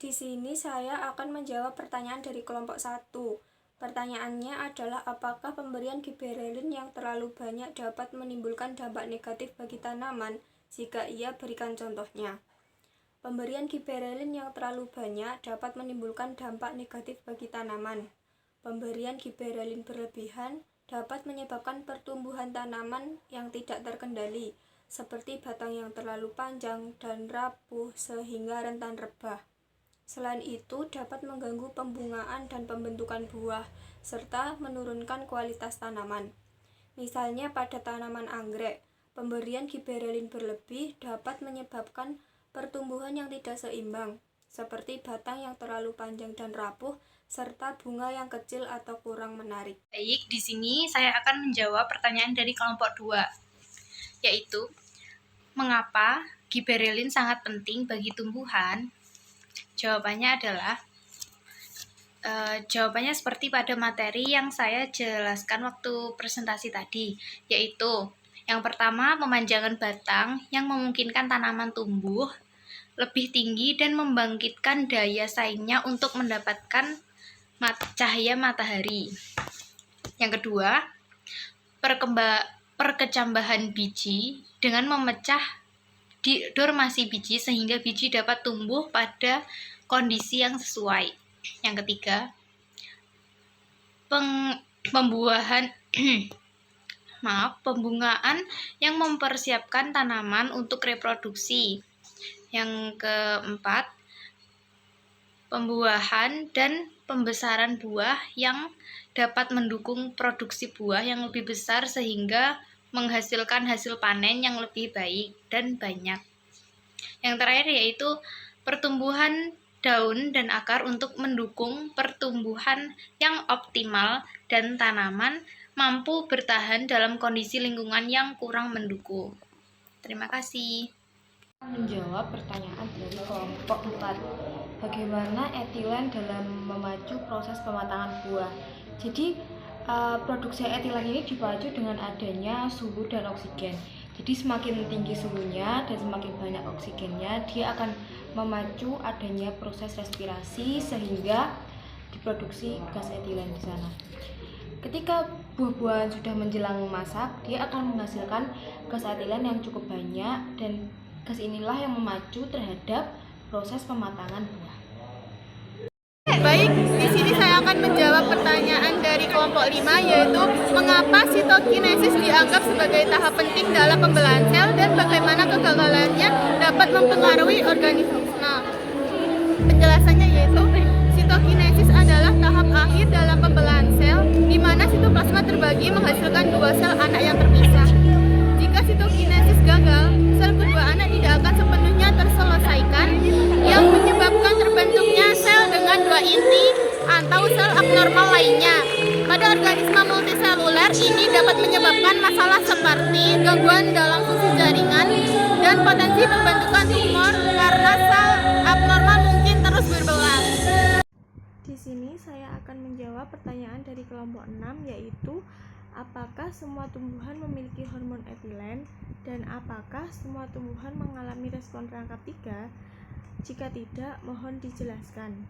Di sini saya akan menjawab pertanyaan dari kelompok 1. Pertanyaannya adalah apakah pemberian giberelin yang terlalu banyak dapat menimbulkan dampak negatif bagi tanaman? Jika iya, berikan contohnya. Pemberian giberelin yang terlalu banyak dapat menimbulkan dampak negatif bagi tanaman. Pemberian giberelin berlebihan dapat menyebabkan pertumbuhan tanaman yang tidak terkendali, seperti batang yang terlalu panjang dan rapuh sehingga rentan rebah. Selain itu, dapat mengganggu pembungaan dan pembentukan buah, serta menurunkan kualitas tanaman. Misalnya pada tanaman anggrek, pemberian giberelin berlebih dapat menyebabkan pertumbuhan yang tidak seimbang, seperti batang yang terlalu panjang dan rapuh, serta bunga yang kecil atau kurang menarik. Baik, di sini saya akan menjawab pertanyaan dari kelompok 2, yaitu mengapa giberelin sangat penting bagi tumbuhan? Jawabannya seperti pada materi yang saya jelaskan waktu presentasi tadi, yaitu yang pertama, memanjangkan batang yang memungkinkan tanaman tumbuh lebih tinggi dan membangkitkan daya saingnya untuk mendapatkan cahaya matahari. Yang kedua, perkecambahan biji dengan memecah dormasi biji sehingga biji dapat tumbuh pada kondisi yang sesuai. Yang ketiga, pembungaan yang mempersiapkan tanaman untuk reproduksi. Yang keempat, pembuahan dan pembesaran buah yang dapat mendukung produksi buah yang lebih besar sehingga menghasilkan hasil panen yang lebih baik dan banyak. Yang terakhir yaitu pertumbuhan daun dan akar untuk mendukung pertumbuhan yang optimal dan tanaman mampu bertahan dalam kondisi lingkungan yang kurang mendukung. Terima kasih. Menjawab pertanyaan dari kelompok 4. Bagaimana etilen dalam memacu proses pematangan buah? Jadi produksi etilen ini dipacu dengan adanya suhu dan oksigen. Jadi semakin tinggi suhunya dan semakin banyak oksigennya, dia akan memacu adanya proses respirasi sehingga diproduksi gas etilen di sana. Ketika buah-buahan sudah menjelang masak, dia akan menghasilkan gas etilen yang cukup banyak dan gas inilah yang memacu terhadap proses pematangan buah. Baik, di sini saya akan menjawab pertanyaan dari kelompok 5, yaitu mengapa sitokinesis dianggap sebagai tahap penting dalam pembelahan sel dan bagaimana kegagalannya dapat mempengaruhi organisme. Penjelasannya yaitu sitokinesis adalah tahap akhir dalam pembelahan sel, di mana sitoplasma terbagi menghasilkan dua sel anak yang terpisah. Jika sitokinesis gagal, sel kedua anak tidak akan sepenuhnya terselesaikan, yang menyebabkan terbentuknya sel dengan dua inti atau sel abnormal lainnya. Pada organisme multiseluler, ini dapat menyebabkan masalah seperti gangguan dalam fungsi jaringan dan potensi pembentukan tumor karena sel abnormal mungkin terus berbelang. Di sini saya akan menjawab pertanyaan dari kelompok 6, yaitu apakah semua tumbuhan memiliki hormon etilen dan apakah semua tumbuhan mengalami respon rangkap 3? Jika tidak, mohon dijelaskan.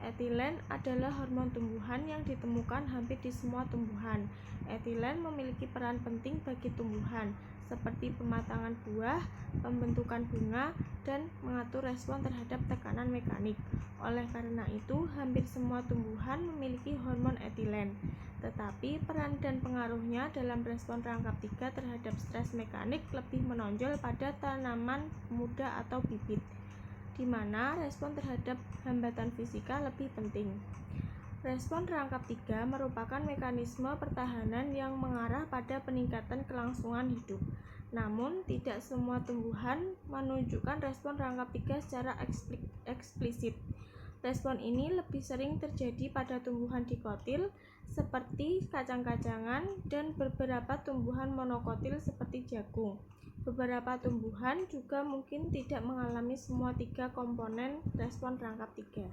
Etilen adalah hormon tumbuhan yang ditemukan hampir di semua tumbuhan. Etilen memiliki peran penting bagi tumbuhan, seperti pematangan buah, pembentukan bunga, dan mengatur respon terhadap tekanan mekanik. Oleh karena itu, hampir semua tumbuhan memiliki hormon etilen. Tetapi peran dan pengaruhnya dalam respon rangkap 3 terhadap stres mekanik lebih menonjol pada tanaman muda atau bibit, di mana respon terhadap hambatan fisika lebih penting. Respon rangkap 3 merupakan mekanisme pertahanan yang mengarah pada peningkatan kelangsungan hidup. Namun, tidak semua tumbuhan menunjukkan respon rangkap 3 secara eksplisit. Respon ini lebih sering terjadi pada tumbuhan dikotil seperti kacang-kacangan dan beberapa tumbuhan monokotil seperti jagung. Beberapa tumbuhan juga mungkin tidak mengalami semua 3 komponen respon rangkap 3.